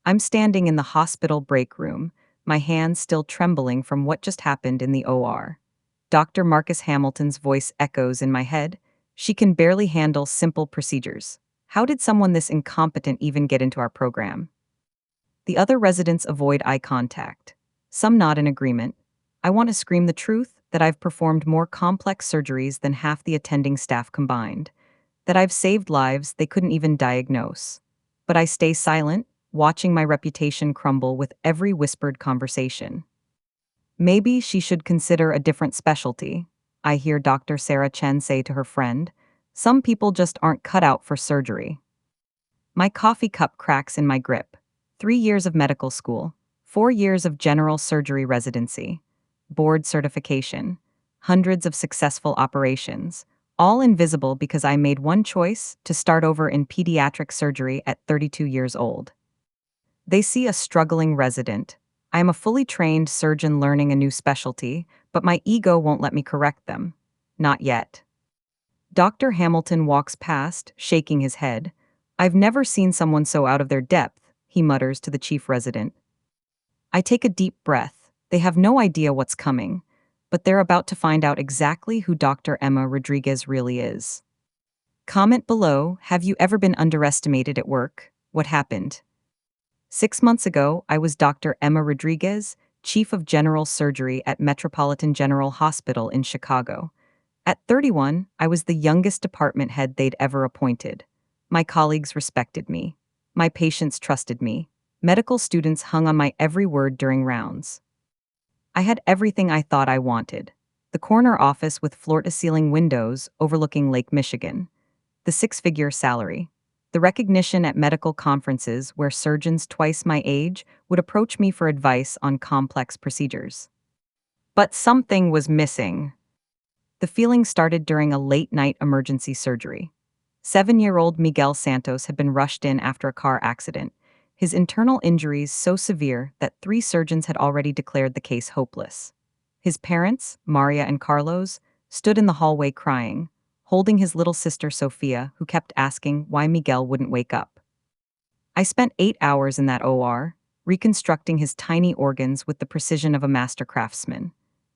I'm standing in the hospital break room, my hands still trembling from what just happened in the OR. Dr. Marcus Hamilton's voice echoes in my head. She can barely handle simple procedures. How did someone this incompetent even get into our program? The other residents avoid eye contact. Some nod in agreement. I want to scream the truth that I've performed more complex surgeries than half the attending staff combined, that I've saved lives they couldn't even diagnose. But I stay silent, watching my reputation crumble with every whispered conversation. Maybe she should consider a different specialty, I hear Dr. Sarah Chen say to her friend. Some people just aren't cut out for surgery. My coffee cup cracks in my grip. 3 years of medical school, 4 years of general surgery residency, board certification, hundreds of successful operations, all invisible because I made one choice to start over in pediatric surgery at 32 years old. They see a struggling resident. I am a fully trained surgeon learning a new specialty, but my ego won't let me correct them. Not yet. Dr. Hamilton walks past, shaking his head. I've never seen someone so out of their depth, he mutters to the chief resident. I take a deep breath. They have no idea what's coming, but they're about to find out exactly who Dr. Emma Rodriguez really is. Comment below, have you ever been underestimated at work? What happened? 6 months ago, I was Dr. Emma Rodriguez, Chief of General Surgery at Metropolitan General Hospital in Chicago. At 31, I was the youngest department head they'd ever appointed. My colleagues respected me. My patients trusted me. Medical students hung on my every word during rounds. I had everything I thought I wanted. The corner office with floor-to-ceiling windows overlooking Lake Michigan. The six-figure salary. The recognition at medical conferences where surgeons twice my age would approach me for advice on complex procedures. But something was missing. The feeling started during a late-night emergency surgery. 7-year-old Miguel Santos had been rushed in after a car accident, his internal injuries so severe that 3 surgeons had already declared the case hopeless. His parents, Maria and Carlos, stood in the hallway crying, holding his little sister Sophia, who kept asking why Miguel wouldn't wake up. I spent 8 hours in that OR, reconstructing his tiny organs with the precision of a master craftsman.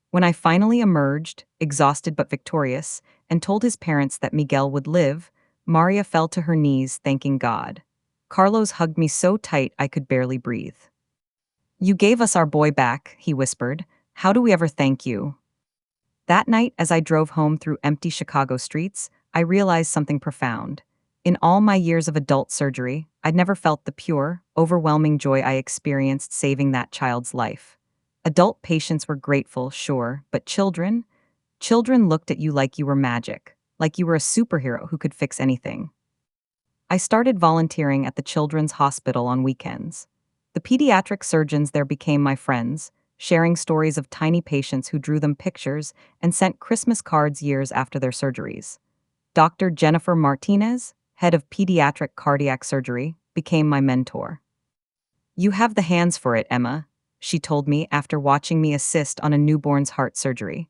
When I finally emerged, exhausted but victorious, and told his parents that Miguel would live, Maria fell to her knees thanking God. Carlos hugged me so tight I could barely breathe. "You gave us our boy back," he whispered. "How do we ever thank you?" That night, as I drove home through empty Chicago streets, I realized something profound. In all my years of adult surgery, I'd never felt the pure, overwhelming joy I experienced saving that child's life. Adult patients were grateful, sure, but children? Children looked at you like you were magic, like you were a superhero who could fix anything. I started volunteering at the Children's Hospital on weekends. The pediatric surgeons there became my friends, sharing stories of tiny patients who drew them pictures and sent Christmas cards years after their surgeries. Dr. Jennifer Martinez, head of pediatric cardiac surgery, became my mentor. "You have the hands for it, Emma," she told me after watching me assist on a newborn's heart surgery.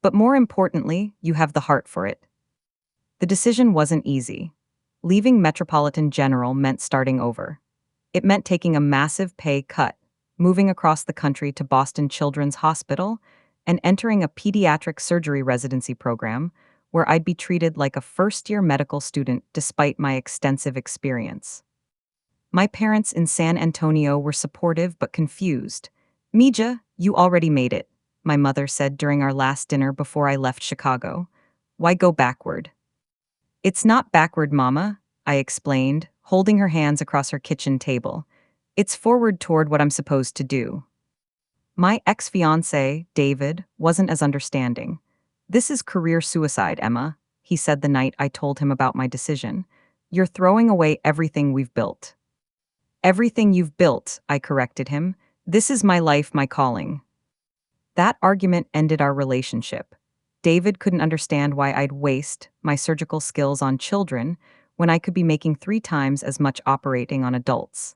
"But more importantly, you have the heart for it." The decision wasn't easy. Leaving Metropolitan General meant starting over. It meant taking a massive pay cut, moving across the country to Boston Children's Hospital, and entering a pediatric surgery residency program where I'd be treated like a first-year medical student despite my extensive experience. My parents in San Antonio were supportive but confused. "Mija, you already made it," my mother said during our last dinner before I left Chicago. "Why go backward?" "It's not backward, Mama," I explained, holding her hands across her kitchen table. "It's forward toward what I'm supposed to do." My ex-fiancé, David, wasn't as understanding. "This is career suicide, Emma," he said the night I told him about my decision. "You're throwing away everything we've built." "Everything you've built," I corrected him. "This is my life, my calling." That argument ended our relationship. David couldn't understand why I'd waste my surgical skills on children when I could be making 3 times as much operating on adults.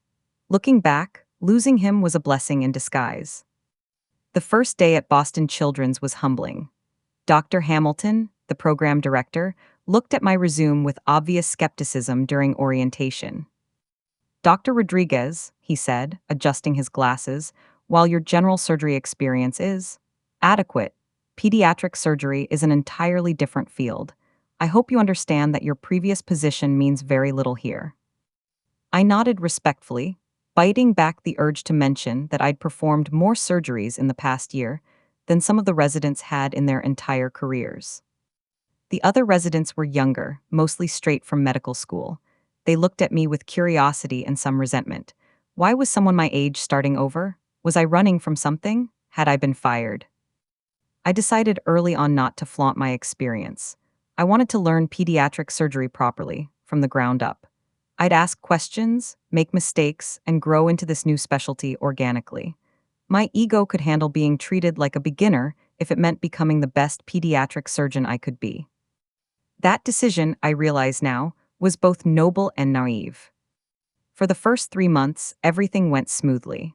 Looking back, losing him was a blessing in disguise. The first day at Boston Children's was humbling. Dr. Hamilton, the program director, looked at my resume with obvious skepticism during orientation. Dr. Rodriguez, he said, adjusting his glasses, while your general surgery experience is adequate, pediatric surgery is an entirely different field. I hope you understand that your previous position means very little here. I nodded respectfully, biting back the urge to mention that I'd performed more surgeries in the past year than some of the residents had in their entire careers. The other residents were younger, mostly straight from medical school. They looked at me with curiosity and some resentment. Why was someone my age starting over? Was I running from something? Had I been fired? I decided early on not to flaunt my experience. I wanted to learn pediatric surgery properly, from the ground up. I'd ask questions, make mistakes, and grow into this new specialty organically. My ego could handle being treated like a beginner if it meant becoming the best pediatric surgeon I could be. That decision, I realize now, was both noble and naive. For the first 3 months, everything went smoothly.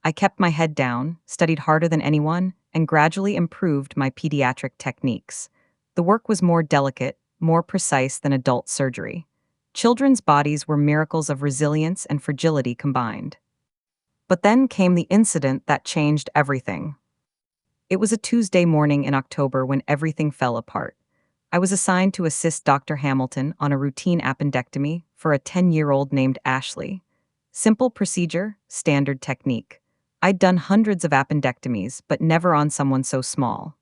I kept my head down, studied harder than anyone, and gradually improved my pediatric techniques. The work was more delicate, more precise than adult surgery. Children's bodies were miracles of resilience and fragility combined. But then came the incident that changed everything. It was a Tuesday morning in October when everything fell apart. I was assigned to assist Dr. Hamilton on a routine appendectomy for a 10-year-old named Ashley. Simple procedure, standard technique. I'd done hundreds of appendectomies, but never on someone so small.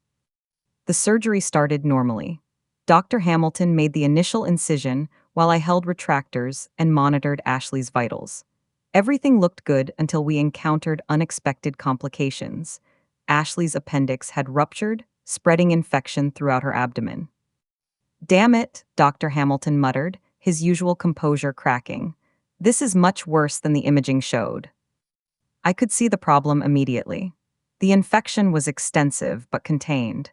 The surgery started normally. Dr. Hamilton made the initial incision while I held retractors and monitored Ashley's vitals. Everything looked good until we encountered unexpected complications. Ashley's appendix had ruptured, spreading infection throughout her abdomen. "Damn it," Dr. Hamilton muttered, his usual composure cracking. "This is much worse than the imaging showed." I could see the problem immediately. The infection was extensive but contained.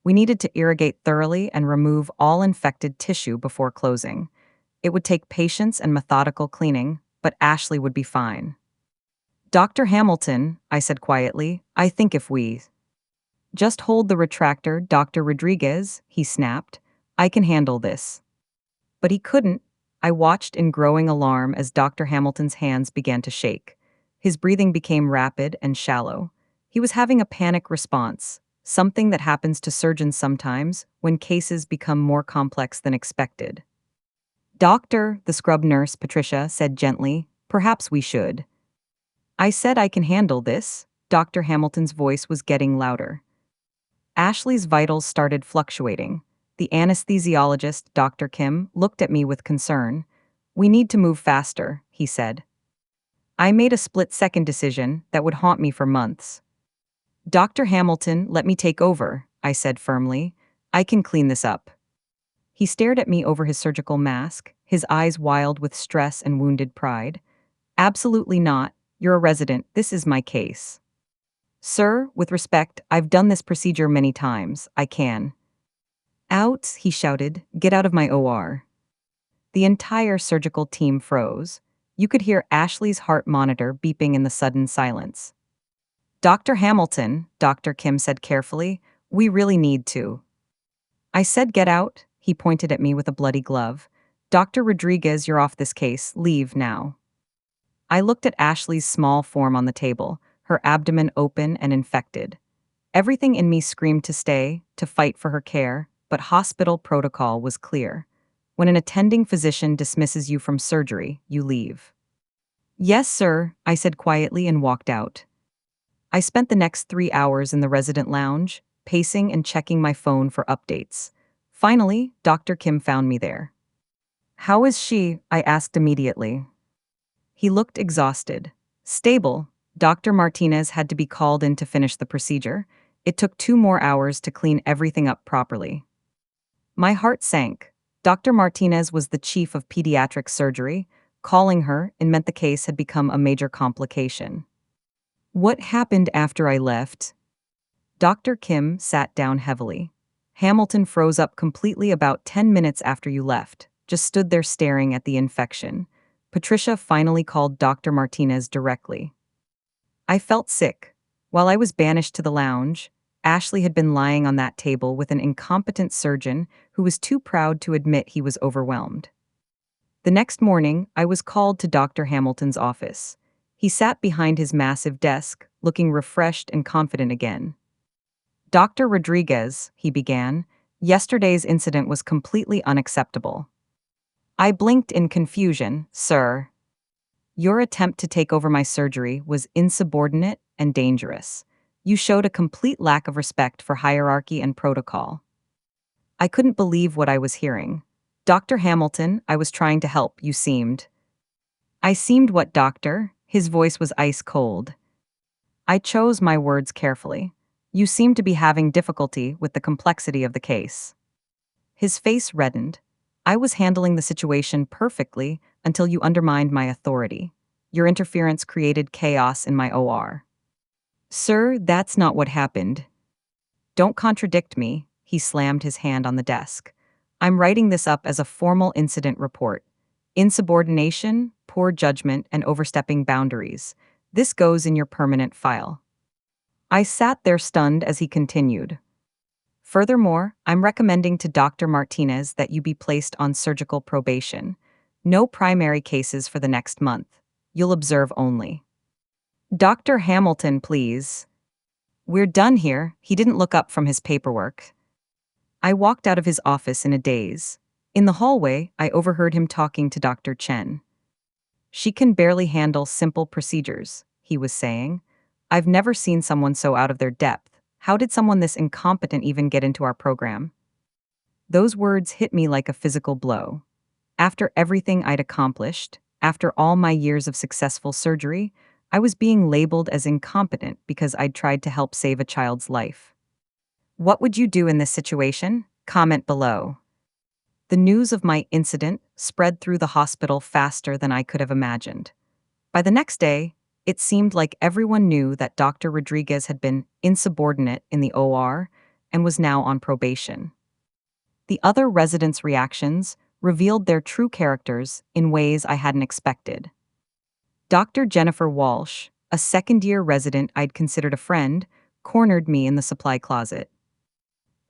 We needed to irrigate thoroughly and remove all infected tissue before closing. It would take patience and methodical cleaning, but Ashley would be fine. "Dr. Hamilton," I said quietly, "I think if we just hold the retractor, Dr. Rodriguez," he snapped. "I can handle this." But he couldn't. I watched in growing alarm as Dr. Hamilton's hands began to shake. His breathing became rapid and shallow. He was having a panic response, something that happens to surgeons sometimes when cases become more complex than expected. "Doctor," the scrub nurse, Patricia, said gently, "perhaps we should." I said I can handle this. Dr. Hamilton's voice was getting louder. Ashley's vitals started fluctuating. The anesthesiologist, Dr. Kim, looked at me with concern. "We need to move faster," he said. I made a split-second decision that would haunt me for months. "Dr. Hamilton, let me take over," I said firmly. "I can clean this up." He stared at me over his surgical mask, his eyes wild with stress and wounded pride. "Absolutely not. You're a resident. This is my case." "Sir, with respect, I've done this procedure many times. I can." "Out," he shouted. "Get out of my OR." The entire surgical team froze. You could hear Ashley's heart monitor beeping in the sudden silence. "Dr. Hamilton," Dr. Kim said carefully, "we really need to." I said get out. He pointed at me with a bloody glove. "Dr. Rodriguez, you're off this case. Leave now." I looked at Ashley's small form on the table, her abdomen open and infected. Everything in me screamed to stay, to fight for her care, but hospital protocol was clear. When an attending physician dismisses you from surgery, you leave. "Yes, sir," I said quietly and walked out. I spent the next 3 hours in the resident lounge, pacing and checking my phone for updates. Finally, Dr. Kim found me there. "How is she?" I asked immediately. He looked exhausted. "Stable." Dr. Martinez had to be called in to finish the procedure. It took 2 more hours to clean everything up properly. My heart sank. Dr. Martinez was the chief of pediatric surgery. Calling her, it meant the case had become a major complication. "What happened after I left?" Dr. Kim sat down heavily. "Hamilton froze up completely about 10 minutes after you left, just stood there staring at the infection." Patricia finally called Dr. Martinez directly. I felt sick. While I was banished to the lounge, Ashley had been lying on that table with an incompetent surgeon who was too proud to admit he was overwhelmed. The next morning, I was called to Dr. Hamilton's office. He sat behind his massive desk, looking refreshed and confident again. Dr. Rodriguez, he began, yesterday's incident was completely unacceptable. I blinked in confusion, sir. Your attempt to take over my surgery was insubordinate and dangerous. You showed a complete lack of respect for hierarchy and protocol. I couldn't believe what I was hearing. Dr. Hamilton, I was trying to help, you seemed. I seemed what, doctor? His voice was ice cold. I chose my words carefully. You seem to be having difficulty with the complexity of the case. His face reddened. I was handling the situation perfectly until you undermined my authority. Your interference created chaos in my OR. Sir, that's not what happened. Don't contradict me, he slammed his hand on the desk. I'm writing this up as a formal incident report. Insubordination, poor judgment, and overstepping boundaries. This goes in your permanent file. I sat there stunned as he continued. Furthermore, I'm recommending to Dr. Martinez that you be placed on surgical probation. No primary cases for the next month. You'll observe only. Dr. Hamilton, please. We're done here. He didn't look up from his paperwork. I walked out of his office in a daze. In the hallway, I overheard him talking to Dr. Chen. She can barely handle simple procedures, he was saying. I've never seen someone so out of their depth. How did someone this incompetent even get into our program? Those words hit me like a physical blow. After everything I'd accomplished, after all my years of successful surgery, I was being labeled as incompetent because I'd tried to help save a child's life. What would you do in this situation? Comment below. The news of my incident spread through the hospital faster than I could have imagined. By the next day, it seemed like everyone knew that Dr. Rodriguez had been insubordinate in the OR and was now on probation. The other residents' reactions revealed their true characters in ways I hadn't expected. Dr. Jennifer Walsh, a second-year resident I'd considered a friend, cornered me in the supply closet.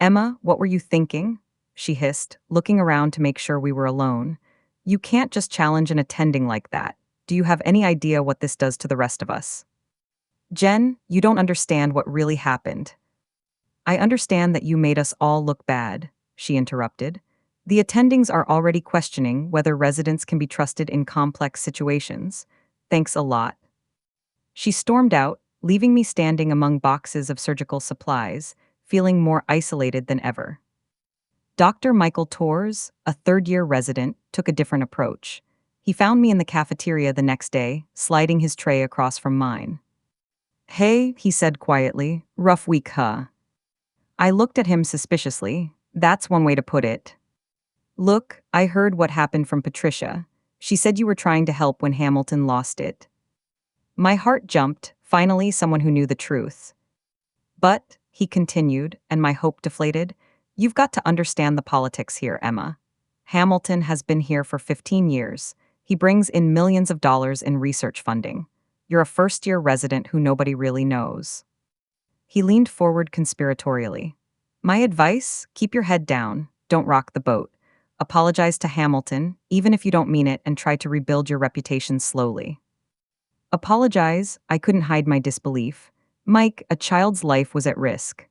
Emma, what were you thinking? She hissed, looking around to make sure we were alone. You can't just challenge an attending like that. Do you have any idea what this does to the rest of us? Jen, you don't understand what really happened. I understand that you made us all look bad, she interrupted. The attendings are already questioning whether residents can be trusted in complex situations. Thanks a lot. She stormed out, leaving me standing among boxes of surgical supplies, feeling more isolated than ever. Dr. Michael Torres, a third-year resident, took a different approach. He found me in the cafeteria the next day, sliding his tray across from mine. Hey, he said quietly, rough week, huh? I looked at him suspiciously. That's one way to put it. Look, I heard what happened from Patricia. She said you were trying to help when Hamilton lost it. My heart jumped, finally someone who knew the truth. But, he continued, and my hope deflated, you've got to understand the politics here, Emma. Hamilton has been here for 15 years. He brings in millions of dollars in research funding. You're a first-year resident who nobody really knows. He leaned forward conspiratorially. My advice? Keep your head down. Don't rock the boat. Apologize to Hamilton, even if you don't mean it, and try to rebuild your reputation slowly. Apologize? I couldn't hide my disbelief. Mike, a child's life was at risk.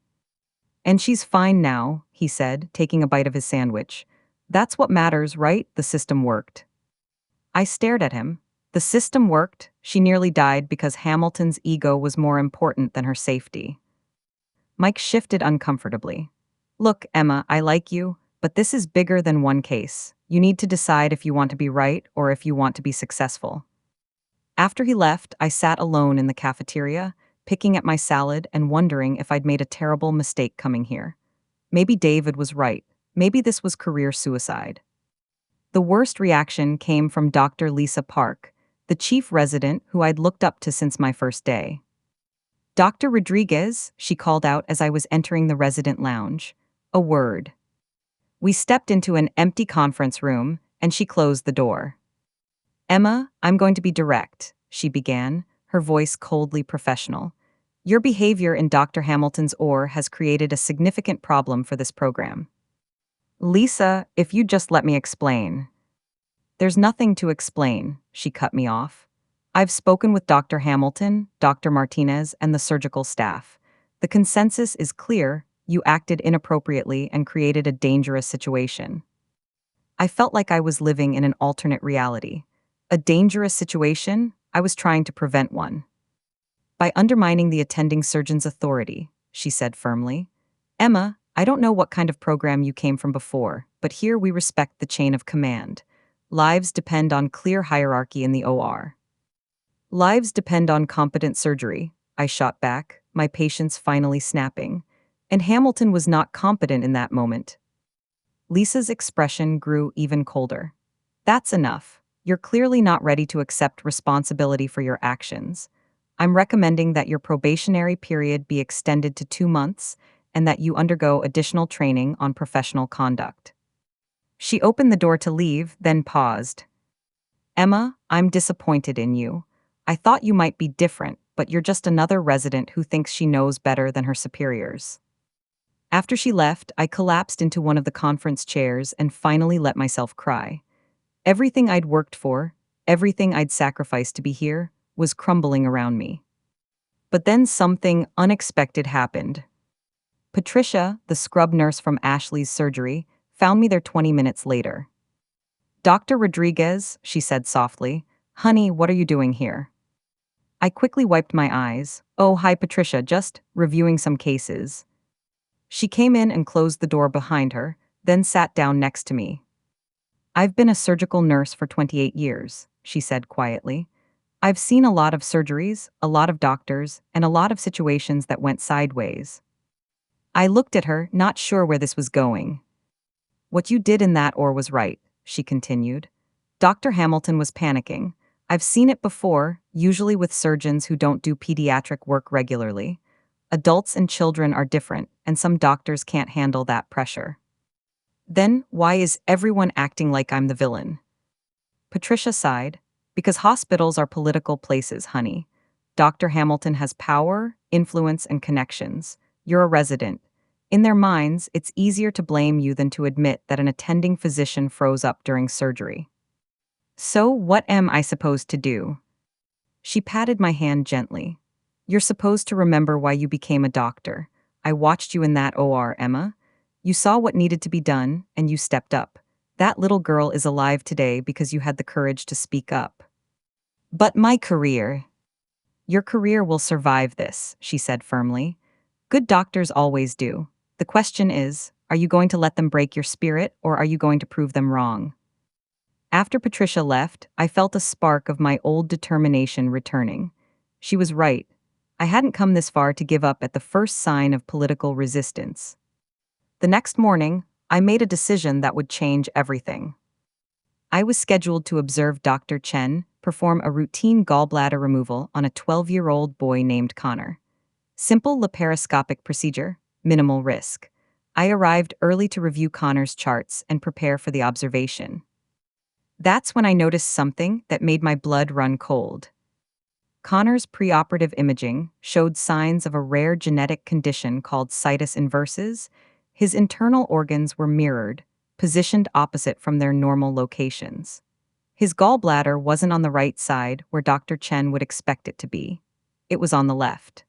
And she's fine now, he said, taking a bite of his sandwich. That's what matters, right? The system worked. I stared at him. The system worked. She nearly died because Hamilton's ego was more important than her safety. Mike shifted uncomfortably. Look, Emma, I like you, but this is bigger than one case. You need to decide if you want to be right or if you want to be successful. After he left, I sat alone in the cafeteria, picking at my salad and wondering if I'd made a terrible mistake coming here. Maybe David was right. Maybe this was career suicide. The worst reaction came from Dr. Lisa Park, the chief resident who I'd looked up to since my first day. Dr. Rodriguez, she called out as I was entering the resident lounge. A word. We stepped into an empty conference room, and she closed the door. Emma, I'm going to be direct, she began, her voice coldly professional. Your behavior in Dr. Hamilton's OR has created a significant problem for this program. Lisa, if you'd just let me explain. There's nothing to explain, she cut me off. I've spoken with Dr. Hamilton, Dr. Martinez, and the surgical staff. The consensus is clear: you acted inappropriately and created a dangerous situation. I felt like I was living in an alternate reality. A dangerous situation? I was trying to prevent one. By undermining the attending surgeon's authority, she said firmly. Emma, I don't know what kind of program you came from before, but here we respect the chain of command. Lives depend on clear hierarchy in the OR. Lives depend on competent surgery, I shot back, my patience finally snapping. And Hamilton was not competent in that moment. Lisa's expression grew even colder. That's enough. You're clearly not ready to accept responsibility for your actions. I'm recommending that your probationary period be extended to 2 months and that you undergo additional training on professional conduct. She opened the door to leave, then paused. Emma, I'm disappointed in you. I thought you might be different, but you're just another resident who thinks she knows better than her superiors. After she left, I collapsed into one of the conference chairs and finally let myself cry. Everything I'd worked for, everything I'd sacrificed to be here, was crumbling around me. But then something unexpected happened. Patricia, the scrub nurse from Ashley's surgery, found me there 20 minutes later. Dr. Rodriguez, she said softly, honey, what are you doing here? I quickly wiped my eyes. Oh, hi Patricia, just reviewing some cases. She came in and closed the door behind her, then sat down next to me. I've been a surgical nurse for 28 years, she said quietly. I've seen a lot of surgeries, a lot of doctors, and a lot of situations that went sideways. I looked at her, not sure where this was going. What you did in that OR was right, she continued. Dr. Hamilton was panicking. I've seen it before, usually with surgeons who don't do pediatric work regularly. Adults and children are different, and some doctors can't handle that pressure. Then, why is everyone acting like I'm the villain? Patricia sighed. Because hospitals are political places, honey. Dr. Hamilton has power, influence, and connections. You're a resident. In their minds, it's easier to blame you than to admit that an attending physician froze up during surgery. So, what am I supposed to do? She patted my hand gently. You're supposed to remember why you became a doctor. I watched you in that OR, Emma. You saw what needed to be done, and you stepped up. That little girl is alive today because you had the courage to speak up. But my career. Your career will survive this, she said firmly. Good doctors always do. The question is, are you going to let them break your spirit, or are you going to prove them wrong? After Patricia left, I felt a spark of my old determination returning. She was right. I hadn't come this far to give up at the first sign of political resistance. The next morning, I made a decision that would change everything. I was scheduled to observe Dr. Chen perform a routine gallbladder removal on a 12-year-old boy named Connor. Simple laparoscopic procedure, minimal risk. I arrived early to review Connor's charts and prepare for the observation. That's when I noticed something that made my blood run cold. Connor's preoperative imaging showed signs of a rare genetic condition called situs inversus. His internal organs were mirrored, positioned opposite from their normal locations. His gallbladder wasn't on the right side where Dr. Chen would expect it to be. It was on the left.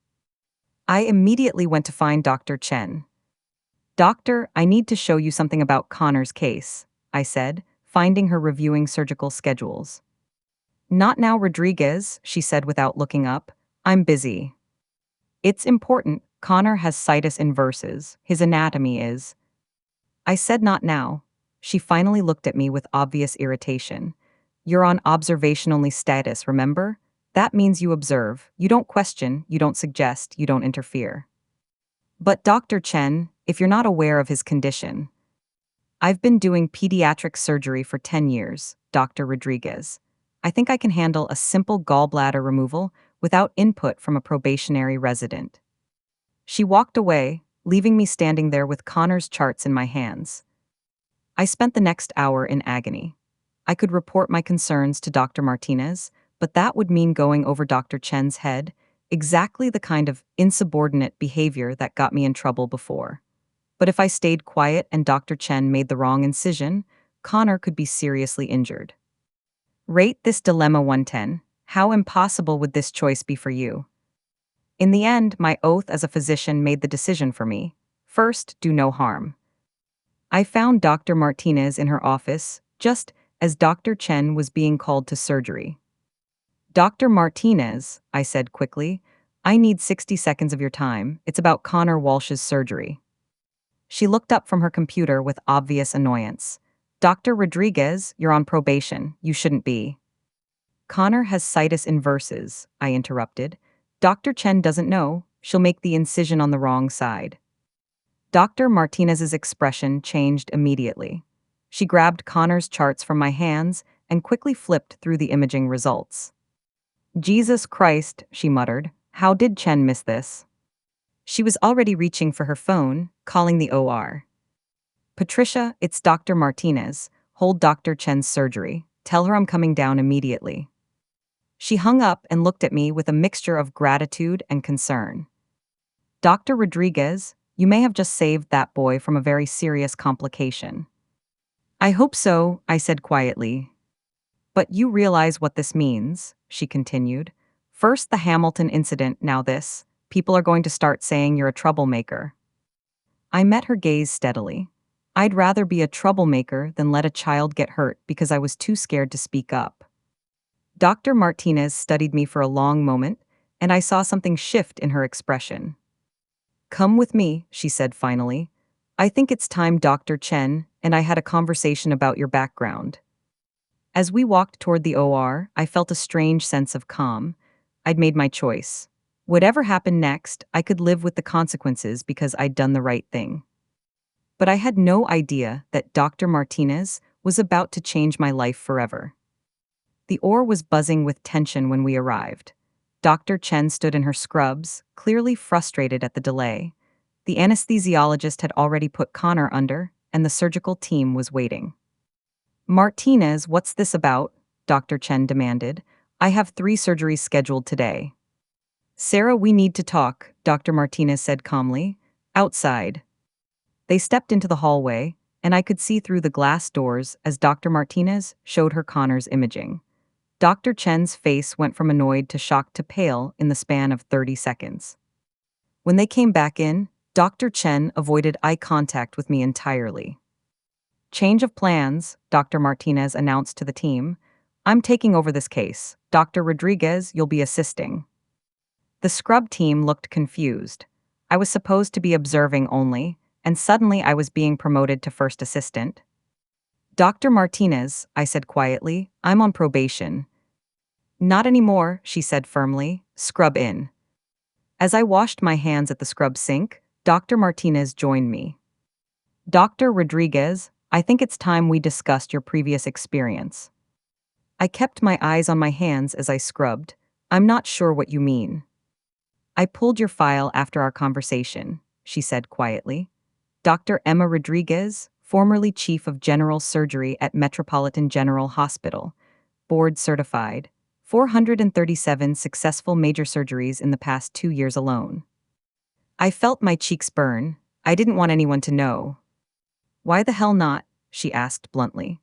I immediately went to find Dr. Chen. Doctor, I need to show you something about Connor's case, I said, finding her reviewing surgical schedules. Not now, Rodriguez, she said without looking up. I'm busy. It's important. Connor has situs inversus. His anatomy is. I said not now. She finally looked at me with obvious irritation. You're on observation-only status, remember? That means you observe. You don't question, you don't suggest, you don't interfere. But Dr. Chen, if you're not aware of his condition. I've been doing pediatric surgery for 10 years, Dr. Rodriguez. I think I can handle a simple gallbladder removal without input from a probationary resident. She walked away, leaving me standing there with Connor's charts in my hands. I spent the next hour in agony. I could report my concerns to Dr. Martinez, but that would mean going over Dr. Chen's head, exactly the kind of insubordinate behavior that got me in trouble before. But if I stayed quiet and Dr. Chen made the wrong incision, Connor could be seriously injured. Rate this dilemma 110. How impossible would this choice be for you? In the end, my oath as a physician made the decision for me. First, do no harm. I found Dr. Martinez in her office just as Dr. Chen was being called to surgery. Dr. Martinez, I said quickly, I need 60 seconds of your time. It's about Connor Walsh's surgery. She looked up from her computer with obvious annoyance. Dr. Rodriguez, you're on probation. You shouldn't be. Connor has situs inversus, I interrupted. Dr. Chen doesn't know. She'll make the incision on the wrong side. Dr. Martinez's expression changed immediately. She grabbed Connor's charts from my hands and quickly flipped through the imaging results. Jesus Christ, she muttered. How did Chen miss this? She was already reaching for her phone, calling the OR. Patricia, it's Dr. Martinez. Hold Dr. Chen's surgery. Tell her I'm coming down immediately. She hung up and looked at me with a mixture of gratitude and concern. Dr. Rodriguez, you may have just saved that boy from a very serious complication. I hope so, I said quietly. But you realize what this means, she continued. First the Hamilton incident, now this. People are going to start saying you're a troublemaker. I met her gaze steadily. I'd rather be a troublemaker than let a child get hurt because I was too scared to speak up. Dr. Martinez studied me for a long moment, and I saw something shift in her expression. Come with me, she said finally. I think it's time Dr. Chen and I had a conversation about your background. As we walked toward the OR, I felt a strange sense of calm. I'd made my choice. Whatever happened next, I could live with the consequences because I'd done the right thing. But I had no idea that Dr. Martinez was about to change my life forever. The OR was buzzing with tension when we arrived. Dr. Chen stood in her scrubs, clearly frustrated at the delay. The anesthesiologist had already put Connor under, and the surgical team was waiting. Martinez, what's this about? Dr. Chen demanded. I have 3 surgeries scheduled today. Sarah, we need to talk, Dr. Martinez said calmly. Outside. They stepped into the hallway, and I could see through the glass doors as Dr. Martinez showed her Connor's imaging. Dr. Chen's face went from annoyed to shocked to pale in the span of 30 seconds. When they came back in, Dr. Chen avoided eye contact with me entirely. Change of plans, Dr. Martinez announced to the team. I'm taking over this case. Dr. Rodriguez, you'll be assisting. The scrub team looked confused. I was supposed to be observing only, and suddenly I was being promoted to first assistant. Dr. Martinez, I said quietly, I'm on probation. Not anymore, she said firmly. Scrub in. As I washed my hands at the scrub sink, Dr. Martinez joined me. Dr. Rodriguez, I think it's time we discussed your previous experience. I kept my eyes on my hands as I scrubbed. I'm not sure what you mean. I pulled your file after our conversation, she said quietly. Dr. Emma Rodriguez, formerly Chief of General Surgery at Metropolitan General Hospital, board certified, 437 successful major surgeries in the past 2 years alone. I felt my cheeks burn. I didn't want anyone to know. Why the hell not? She asked bluntly.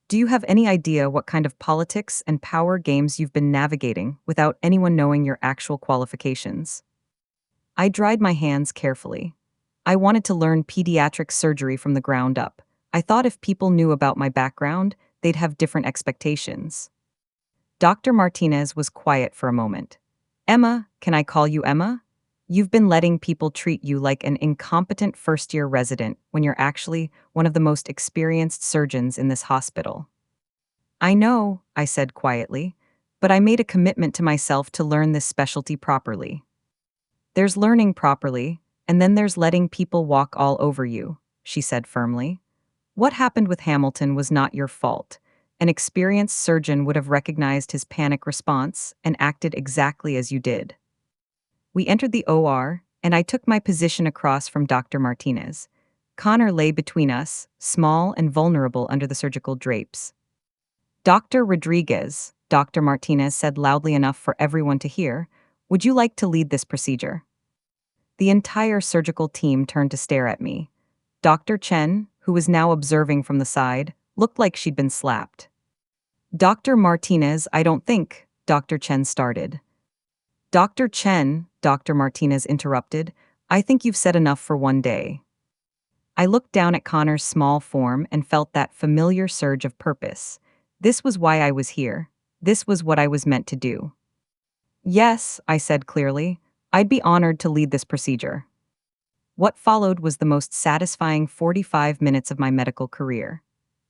Do you have any idea what kind of politics and power games you've been navigating without anyone knowing your actual qualifications? I dried my hands carefully. I wanted to learn pediatric surgery from the ground up. I thought if people knew about my background, they'd have different expectations. Dr. Martinez was quiet for a moment. Emma, can I call you Emma? You've been letting people treat you like an incompetent first-year resident when you're actually one of the most experienced surgeons in this hospital. I know, I said quietly, but I made a commitment to myself to learn this specialty properly. There's learning properly, and then there's letting people walk all over you, she said firmly. What happened with Hamilton was not your fault. An experienced surgeon would have recognized his panic response and acted exactly as you did. We entered the OR, and I took my position across from Dr. Martinez. Connor lay between us, small and vulnerable under the surgical drapes. Dr. Rodriguez, Dr. Martinez said loudly enough for everyone to hear, would you like to lead this procedure? The entire surgical team turned to stare at me. Dr. Chen, who was now observing from the side, looked like she'd been slapped. Dr. Martinez, I don't think, Dr. Chen started. Dr. Chen, Dr. Martinez interrupted, I think you've said enough for one day. I looked down at Connor's small form and felt that familiar surge of purpose. This was why I was here. This was what I was meant to do. Yes, I said clearly. I'd be honored to lead this procedure. What followed was the most satisfying 45 minutes of my medical career.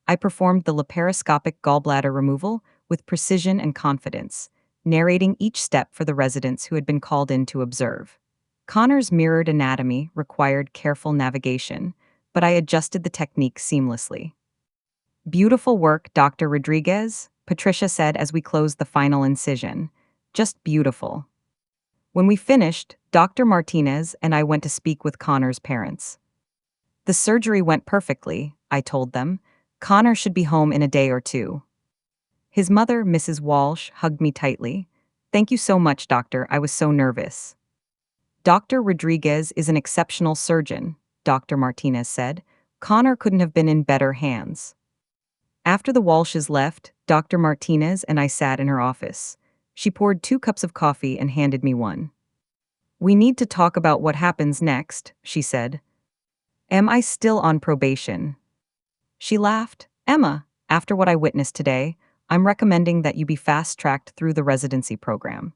I performed the laparoscopic gallbladder removal with precision and confidence, narrating each step for the residents who had been called in to observe. Connor's mirrored anatomy required careful navigation, but I adjusted the technique seamlessly. Beautiful work, Dr. Rodriguez, Patricia said as we closed the final incision. Just beautiful. When we finished, Dr. Martinez and I went to speak with Connor's parents. The surgery went perfectly, I told them. Connor should be home in a day or two. His mother, Mrs. Walsh, hugged me tightly. Thank you so much, doctor. I was so nervous. Dr. Rodriguez is an exceptional surgeon, Dr. Martinez said. Connor couldn't have been in better hands. After the Walshes left, Dr. Martinez and I sat in her office. She poured 2 cups of coffee and handed me one. We need to talk about what happens next, she said. Am I still on probation? She laughed. Emma, after what I witnessed today, I'm recommending that you be fast-tracked through the residency program.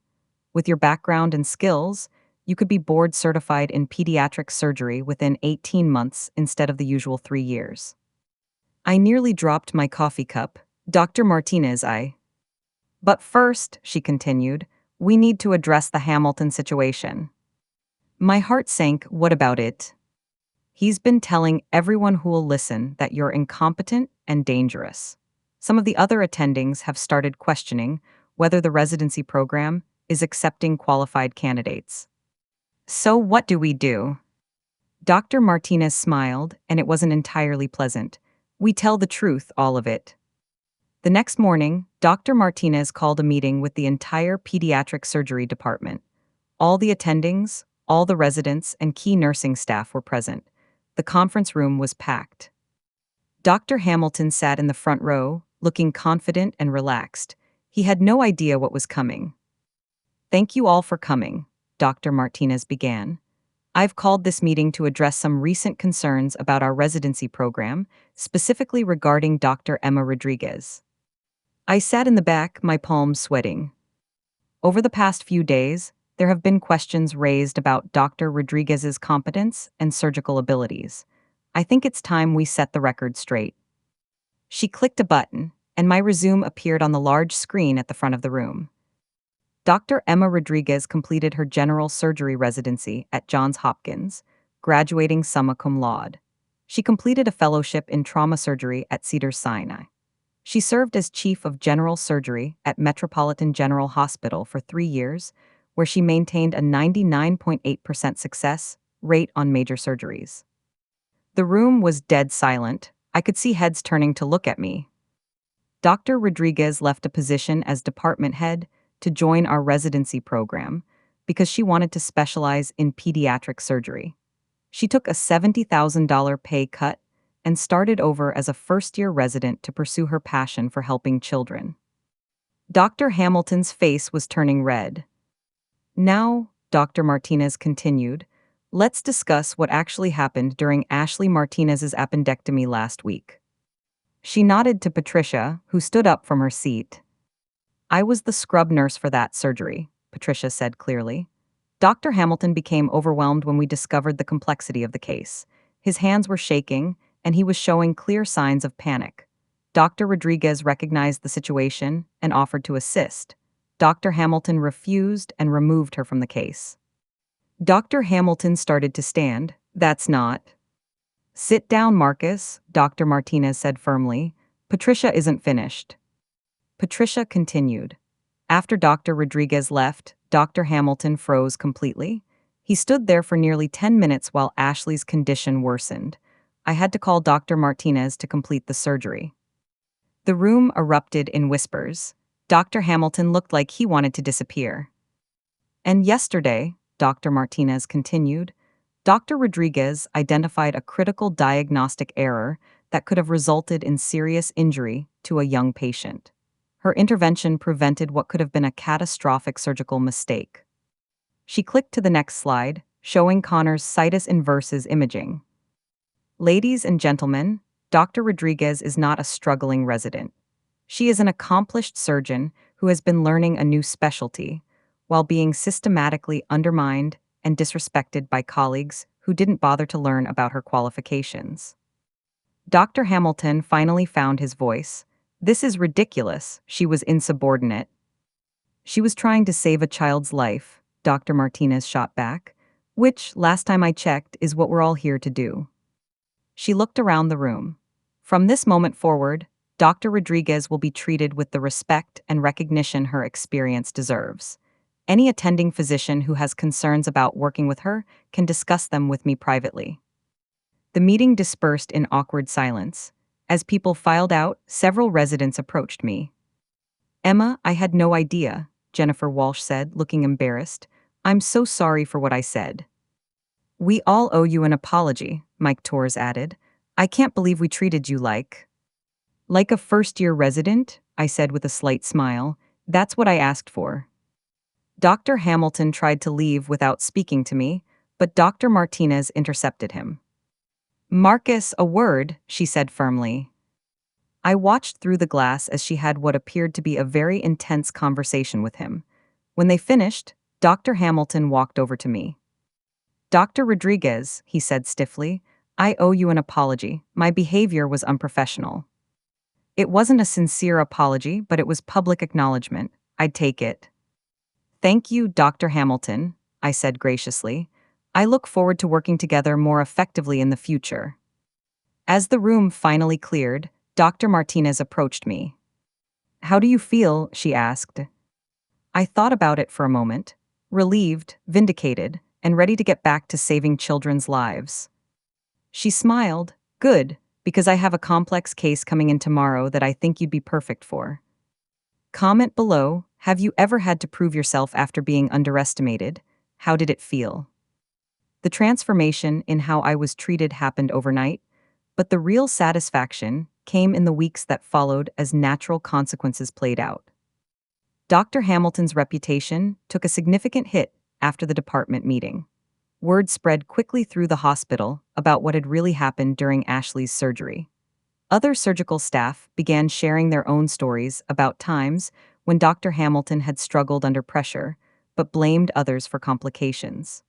With your background and skills, you could be board certified in pediatric surgery within 18 months instead of the usual 3 years. I nearly dropped my coffee cup. Dr. Martinez, But first, she continued, we need to address the Hamilton situation. My heart sank. What about it? He's been telling everyone who will listen that you're incompetent and dangerous. Some of the other attendings have started questioning whether the residency program is accepting qualified candidates. So what do we do? Dr. Martinez smiled, and it wasn't entirely pleasant. We tell the truth, all of it. The next morning, Dr. Martinez called a meeting with the entire pediatric surgery department. All the attendings, all the residents, and key nursing staff were present. The conference room was packed. Dr. Hamilton sat in the front row, looking confident and relaxed. He had no idea what was coming. Thank you all for coming, Dr. Martinez began. I've called this meeting to address some recent concerns about our residency program, specifically regarding Dr. Emma Rodriguez. I sat in the back, my palms sweating. Over the past few days, there have been questions raised about Dr. Rodriguez's competence and surgical abilities. I think it's time we set the record straight. She clicked a button, and my resume appeared on the large screen at the front of the room. Dr. Emma Rodriguez completed her general surgery residency at Johns Hopkins, graduating summa cum laude. She completed a fellowship in trauma surgery at Cedars-Sinai. She served as chief of general surgery at Metropolitan General Hospital for 3 years, where she maintained a 99.8% success rate on major surgeries. The room was dead silent. I could see heads turning to look at me. Dr. Rodriguez left a position as department head to join our residency program because she wanted to specialize in pediatric surgery. She took a $70,000 pay cut and started over as a first-year resident to pursue her passion for helping children. Dr. Hamilton's face was turning red. Now, Dr. Martinez continued, let's discuss what actually happened during Ashley Martinez's appendectomy last week. She nodded to Patricia, who stood up from her seat. I was the scrub nurse for that surgery, Patricia said clearly. Dr. Hamilton became overwhelmed when we discovered the complexity of the case. His hands were shaking, and he was showing clear signs of panic. Dr. Rodriguez recognized the situation and offered to assist. Dr. Hamilton refused and removed her from the case. Dr. Hamilton started to stand. That's not. Sit down, Marcus, Dr. Martinez said firmly. Patricia isn't finished. Patricia continued. After Dr. Rodriguez left, Dr. Hamilton froze completely. He stood there for nearly 10 minutes while Ashley's condition worsened. I had to call Dr. Martinez to complete the surgery. The room erupted in whispers. Dr. Hamilton looked like he wanted to disappear. And yesterday, Dr. Martinez continued, Dr. Rodriguez identified a critical diagnostic error that could have resulted in serious injury to a young patient. Her intervention prevented what could have been a catastrophic surgical mistake. She clicked to the next slide, showing Connor's situs inversus imaging. Ladies and gentlemen, Dr. Rodriguez is not a struggling resident. She is an accomplished surgeon who has been learning a new specialty, while being systematically undermined and disrespected by colleagues who didn't bother to learn about her qualifications. Dr. Hamilton finally found his voice. "This is ridiculous," she was insubordinate. "She was trying to save a child's life," Dr. Martinez shot back, "which, last time I checked, is what we're all here to do." She looked around the room. "From this moment forward, Dr. Rodriguez will be treated with the respect and recognition her experience deserves. Any attending physician who has concerns about working with her can discuss them with me privately." The meeting dispersed in awkward silence. As people filed out, several residents approached me. "Emma, I had no idea," Jennifer Walsh said, looking embarrassed. "I'm so sorry for what I said." "We all owe you an apology," Mike Torres added. "I can't believe we treated you like a first-year resident," I said with a slight smile. "That's what I asked for." Dr. Hamilton tried to leave without speaking to me, but Dr. Martinez intercepted him. "Marcus, a word," she said firmly. I watched through the glass as she had what appeared to be a very intense conversation with him. When they finished, Dr. Hamilton walked over to me. "Dr. Rodriguez," he said stiffly, "I owe you an apology. My behavior was unprofessional." It wasn't a sincere apology, but it was public acknowledgement. I'd take it. "Thank you, Dr. Hamilton," I said graciously. "I look forward to working together more effectively in the future." As the room finally cleared, Dr. Martinez approached me. "How do you feel?" she asked. I thought about it for a moment, relieved, vindicated, and ready to get back to saving children's lives. She smiled. "Good, because I have a complex case coming in tomorrow that I think you'd be perfect for." Comment below, have you ever had to prove yourself after being underestimated? How did it feel? The transformation in how I was treated happened overnight, but the real satisfaction came in the weeks that followed as natural consequences played out. Dr. Hamilton's reputation took a significant hit after the department meeting. Word spread quickly through the hospital about what had really happened during Ashley's surgery. Other surgical staff began sharing their own stories about times when Dr. Hamilton had struggled under pressure, but blamed others for complications.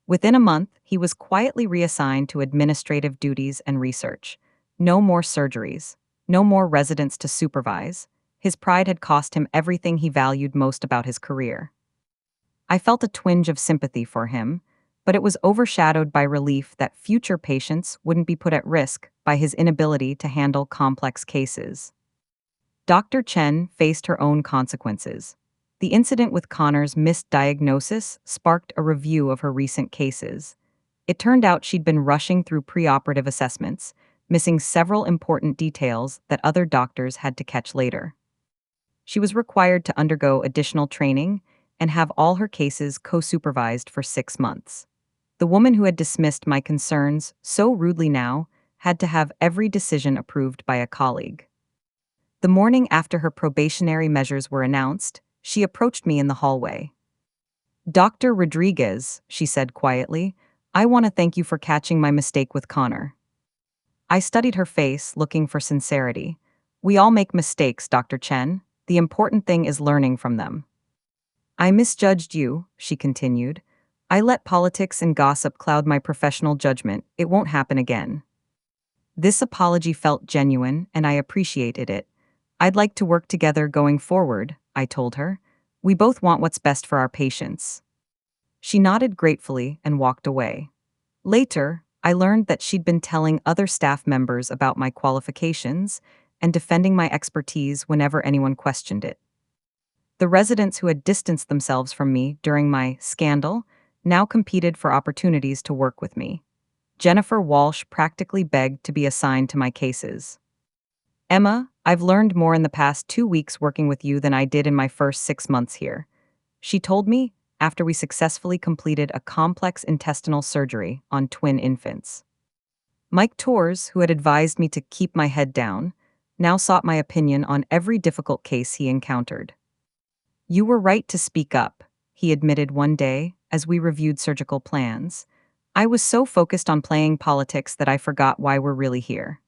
Within a month, he was quietly reassigned to administrative duties and research. No more surgeries, no more residents to supervise. His pride had cost him everything he valued most about his career. I felt a twinge of sympathy for him, but it was overshadowed by relief that future patients wouldn't be put at risk by his inability to handle complex cases. Dr. Chen faced her own consequences. The incident with Connor's misdiagnosis sparked a review of her recent cases. It turned out she'd been rushing through preoperative assessments, missing several important details that other doctors had to catch later. She was required to undergo additional training and have all her cases co-supervised for 6 months. The woman who had dismissed my concerns so rudely now had to have every decision approved by a colleague. The morning after her probationary measures were announced, she approached me in the hallway. "Dr. Rodriguez," she said quietly, "I want to thank you for catching my mistake with Connor." I studied her face, looking for sincerity. "We all make mistakes, Dr. Chen. The important thing is learning from them." "I misjudged you," she continued. "I let politics and gossip cloud my professional judgment. It won't happen again." This apology felt genuine, and I appreciated it. "I'd like to work together going forward," I told her. "We both want what's best for our patients." She nodded gratefully and walked away. Later, I learned that she'd been telling other staff members about my qualifications and defending my expertise whenever anyone questioned it. The residents who had distanced themselves from me during my scandal now competed for opportunities to work with me. Jennifer Walsh practically begged to be assigned to my cases. "Emma, I've learned more in the past 2 weeks working with you than I did in my first 6 months here," she told me after we successfully completed a complex intestinal surgery on twin infants. Mike Torres, who had advised me to keep my head down, now sought my opinion on every difficult case he encountered. "You were right to speak up," he admitted one day as we reviewed surgical plans. "I was so focused on playing politics that I forgot why we're really here."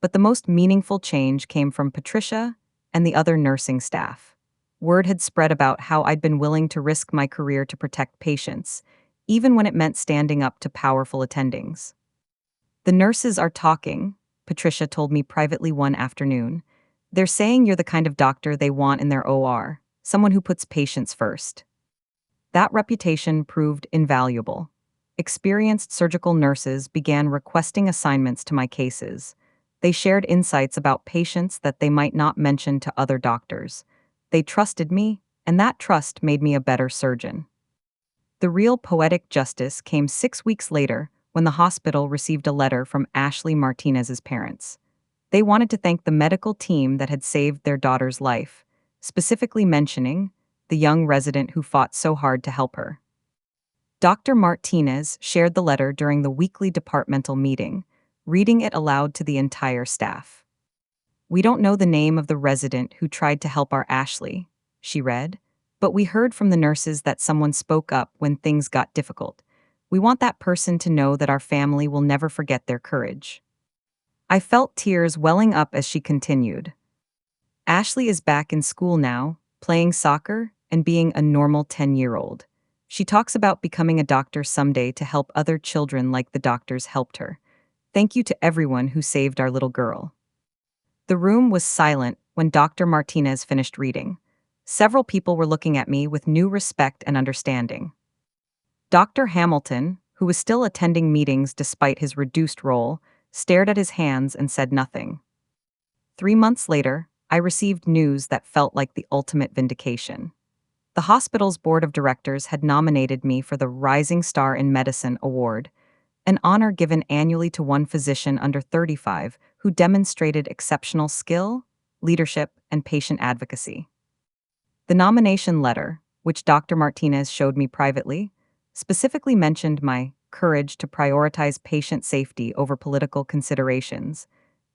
But the most meaningful change came from Patricia and the other nursing staff. Word had spread about how I'd been willing to risk my career to protect patients, even when it meant standing up to powerful attendings. "The nurses are talking," Patricia told me privately one afternoon. "They're saying you're the kind of doctor they want in their OR, someone who puts patients first." That reputation proved invaluable. Experienced surgical nurses began requesting assignments to my cases. They shared insights about patients that they might not mention to other doctors. They trusted me, and that trust made me a better surgeon. The real poetic justice came 6 weeks later when the hospital received a letter from Ashley Martinez's parents. They wanted to thank the medical team that had saved their daughter's life, specifically mentioning the young resident who fought so hard to help her. Dr. Martinez shared the letter during the weekly departmental meeting, reading it aloud to the entire staff. "We don't know the name of the resident who tried to help our Ashley," she read, "but we heard from the nurses that someone spoke up when things got difficult. We want that person to know that our family will never forget their courage." I felt tears welling up as she continued. "Ashley is back in school now, playing soccer and being a normal 10-year-old. She talks about becoming a doctor someday to help other children like the doctors helped her. Thank you to everyone who saved our little girl." The room was silent when Dr. Martinez finished reading. Several people were looking at me with new respect and understanding. Dr. Hamilton, who was still attending meetings despite his reduced role, stared at his hands and said nothing. 3 months later, I received news that felt like the ultimate vindication. The hospital's board of directors had nominated me for the Rising Star in Medicine award, an honor given annually to one physician under 35 who demonstrated exceptional skill, leadership, and patient advocacy. The nomination letter, which Dr. Martinez showed me privately, specifically mentioned my courage to prioritize patient safety over political considerations,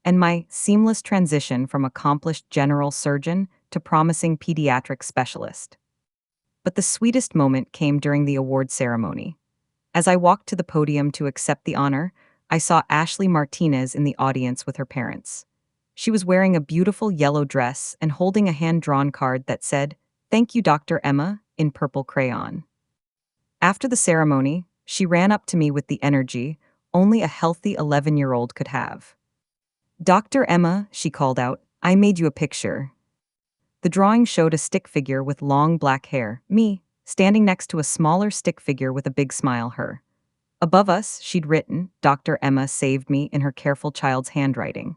and my seamless transition from accomplished general surgeon to promising pediatric specialist. But the sweetest moment came during the award ceremony. As I walked to the podium to accept the honor, I saw Ashley Martinez in the audience with her parents. She was wearing a beautiful yellow dress and holding a hand-drawn card that said, "Thank you, Dr. Emma," in purple crayon. After the ceremony, she ran up to me with the energy only a healthy 11-year-old could have. "Dr. Emma," she called out, "I made you a picture." The drawing showed a stick figure with long black hair, me, standing next to a smaller stick figure with a big smile, her. Above us, she'd written, "Dr. Emma saved me," in her careful child's handwriting.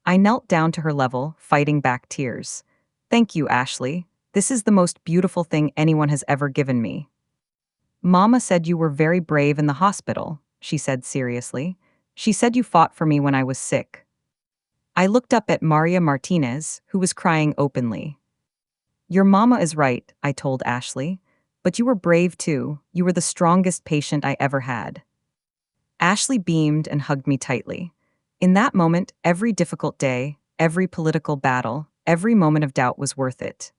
I knelt down to her level, fighting back tears. "Thank you, Ashley. This is the most beautiful thing anyone has ever given me." "Mama said you were very brave in the hospital," she said seriously. "She said you fought for me when I was sick." I looked up at Maria Martinez, who was crying openly. "Your mama is right," I told Ashley. "But you were brave too. You were the strongest patient I ever had." Ashley beamed and hugged me tightly. In that moment, every difficult day, every political battle, every moment of doubt was worth it.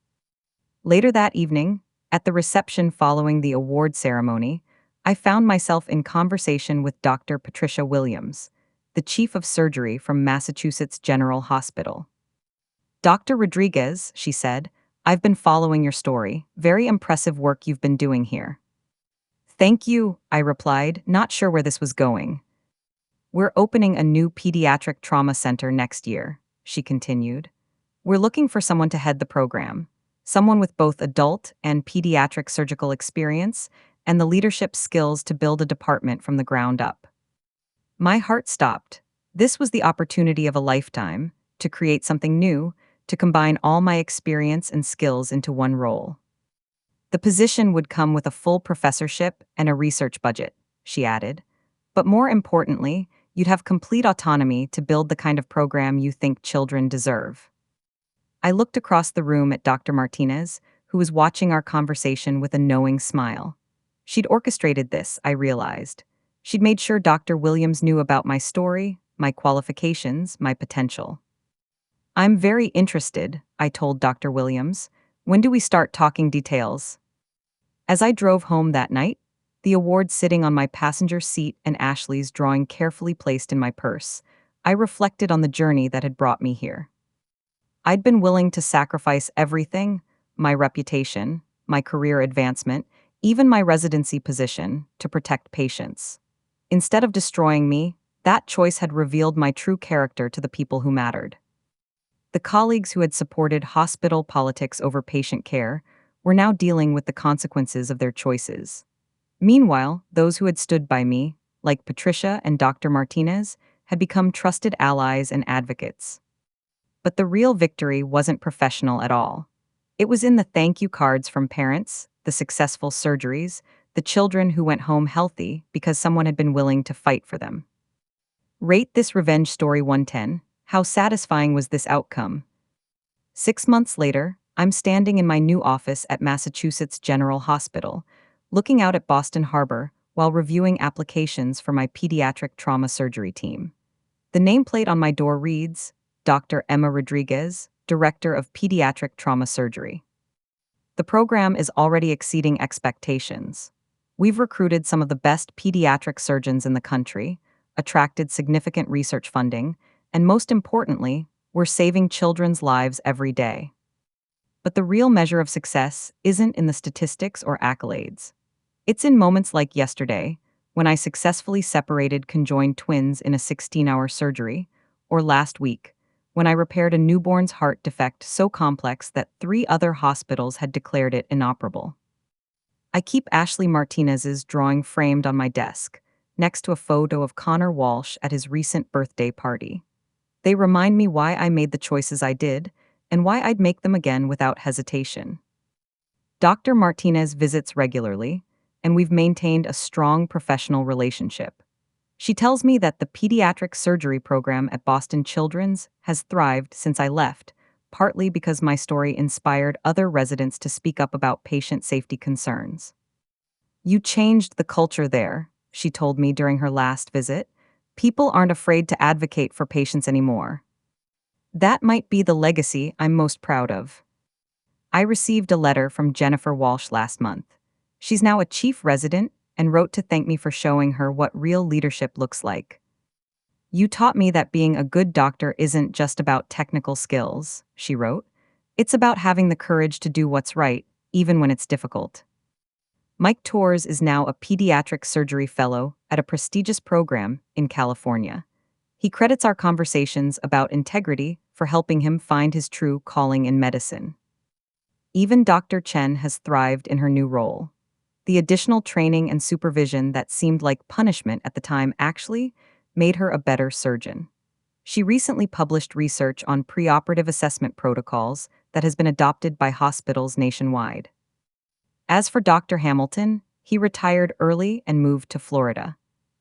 Later that evening, at the reception following the award ceremony, I found myself in conversation with Dr. Patricia Williams, the chief of surgery from Massachusetts General Hospital. "Dr. Rodriguez," she said, "I've been following your story. Very impressive work you've been doing here." "Thank you," I replied, not sure where this was going. "We're opening a new pediatric trauma center next year," she continued. "We're looking for someone to head the program, someone with both adult and pediatric surgical experience and the leadership skills to build a department from the ground up." My heart stopped. This was the opportunity of a lifetime, to create something new, to combine all my experience and skills into one role. "The position would come with a full professorship and a research budget," she added. "But more importantly, you'd have complete autonomy to build the kind of program you think children deserve." I looked across the room at Dr. Martinez, who was watching our conversation with a knowing smile. She'd orchestrated this, I realized. She'd made sure Dr. Williams knew about my story, my qualifications, my potential. I'm very interested, I told Dr. Williams. When do we start talking details? As I drove home that night, the award sitting on my passenger seat and Ashley's drawing carefully placed in my purse, I reflected on the journey that had brought me here. I'd been willing to sacrifice everything, my reputation, my career advancement, even my residency position, to protect patients. Instead of destroying me, that choice had revealed my true character to the people who mattered. The colleagues who had supported hospital politics over patient care were now dealing with the consequences of their choices. Meanwhile, those who had stood by me, like Patricia and Dr. Martinez, had become trusted allies and advocates. But the real victory wasn't professional at all. It was in the thank you cards from parents, the successful surgeries, the children who went home healthy because someone had been willing to fight for them. Rate this revenge story 110. How satisfying was this outcome? 6 months later, I'm standing in my new office at Massachusetts General Hospital, looking out at Boston Harbor while reviewing applications for my pediatric trauma surgery team. The nameplate on my door reads, Dr. Emma Rodriguez, Director of Pediatric Trauma Surgery. The program is already exceeding expectations. We've recruited some of the best pediatric surgeons in the country, attracted significant research funding, and most importantly, we're saving children's lives every day. But the real measure of success isn't in the statistics or accolades. It's in moments like yesterday, when I successfully separated conjoined twins in a 16-hour surgery, or last week, when I repaired a newborn's heart defect so complex that 3 other hospitals had declared it inoperable. I keep Ashley Martinez's drawing framed on my desk, next to a photo of Connor Walsh at his recent birthday party. They remind me why I made the choices I did, and why I'd make them again without hesitation. Dr. Martinez visits regularly, and we've maintained a strong professional relationship. She tells me that the pediatric surgery program at Boston Children's has thrived since I left, partly because my story inspired other residents to speak up about patient safety concerns. You changed the culture there, she told me during her last visit. People aren't afraid to advocate for patients anymore. That might be the legacy I'm most proud of. I received a letter from Jennifer Walsh last month. She's now a chief resident and wrote to thank me for showing her what real leadership looks like. You taught me that being a good doctor isn't just about technical skills, she wrote. It's about having the courage to do what's right, even when it's difficult. Mike Torres is now a pediatric surgery fellow at a prestigious program in California. He credits our conversations about integrity for helping him find his true calling in medicine. Even Dr. Chen has thrived in her new role. The additional training and supervision that seemed like punishment at the time actually made her a better surgeon. She recently published research on preoperative assessment protocols that has been adopted by hospitals nationwide. As for Dr. Hamilton, he retired early and moved to Florida.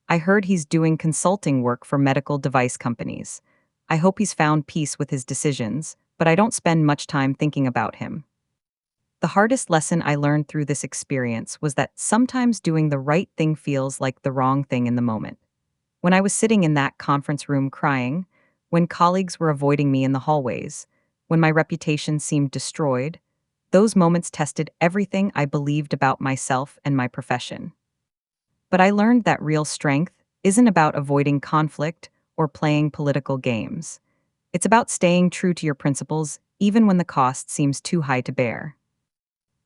I heard he's doing consulting work for medical device companies. I hope he's found peace with his decisions, but I don't spend much time thinking about him. The hardest lesson I learned through this experience was that sometimes doing the right thing feels like the wrong thing in the moment. When I was sitting in that conference room crying, when colleagues were avoiding me in the hallways, when my reputation seemed destroyed, those moments tested everything I believed about myself and my profession. But I learned that real strength isn't about avoiding conflict or playing political games. It's about staying true to your principles even when the cost seems too high to bear.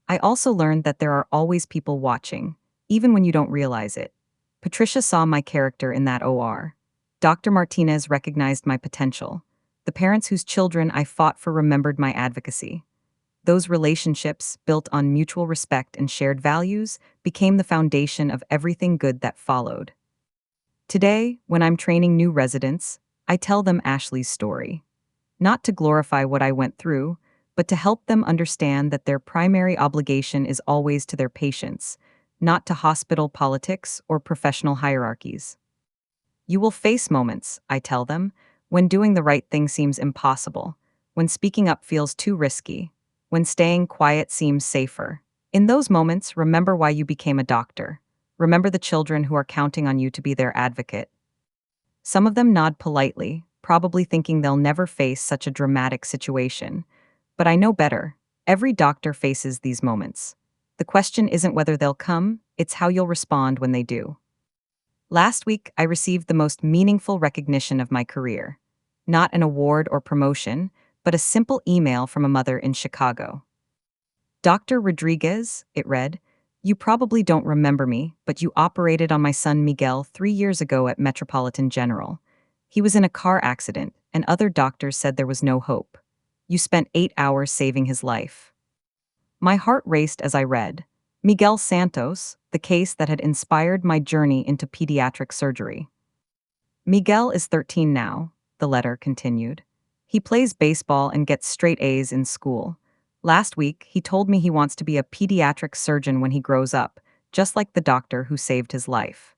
I also learned that there are always people watching, even when you don't realize it. Patricia saw my character in that OR. Dr. Martinez recognized my potential. The parents whose children I fought for remembered my advocacy. Those relationships, built on mutual respect and shared values, became the foundation of everything good that followed. Today, when I'm training new residents, I tell them Ashley's story. Not to glorify what I went through, but to help them understand that their primary obligation is always to their patients, not to hospital politics or professional hierarchies. You will face moments, I tell them, when doing the right thing seems impossible, when speaking up feels too risky, when staying quiet seems safer. In those moments, remember why you became a doctor. Remember the children who are counting on you to be their advocate. Some of them nod politely, probably thinking they'll never face such a dramatic situation. But I know better. Every doctor faces these moments. The question isn't whether they'll come, it's how you'll respond when they do. Last week, I received the most meaningful recognition of my career. Not an award or promotion, but a simple email from a mother in Chicago. Dr. Rodriguez, it read, you probably don't remember me, but you operated on my son Miguel 3 years ago at Metropolitan General. He was in a car accident, and other doctors said there was no hope. You spent 8 hours saving his life. My heart raced as I read. Miguel Santos, the case that had inspired my journey into pediatric surgery. Miguel is 13 now, the letter continued. He plays baseball and gets straight A's in school. Last week, he told me he wants to be a pediatric surgeon when he grows up, just like the doctor who saved his life.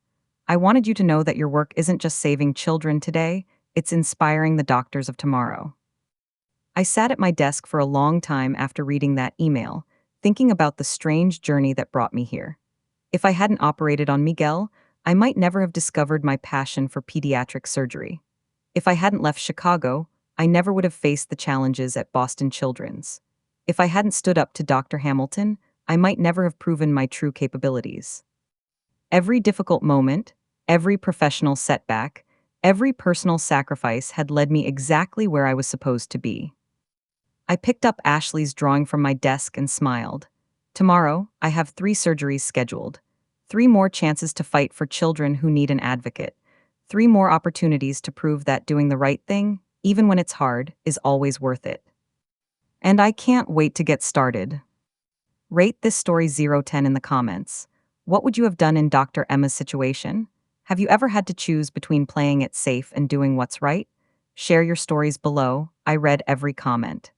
I wanted you to know that your work isn't just saving children today, it's inspiring the doctors of tomorrow. I sat at my desk for a long time after reading that email, thinking about the strange journey that brought me here. If I hadn't operated on Miguel, I might never have discovered my passion for pediatric surgery. If I hadn't left Chicago, I never would have faced the challenges at Boston Children's. If I hadn't stood up to Dr. Hamilton, I might never have proven my true capabilities. Every difficult moment, every professional setback, every personal sacrifice had led me exactly where I was supposed to be. I picked up Ashley's drawing from my desk and smiled. Tomorrow, I have 3 surgeries scheduled. 3 more chances to fight for children who need an advocate. 3 more opportunities to prove that doing the right thing, even when it's hard, is always worth it. And I can't wait to get started. Rate this story 0-10 in the comments. What would you have done in Dr. Emma's situation? Have you ever had to choose between playing it safe and doing what's right? Share your stories below. I read every comment.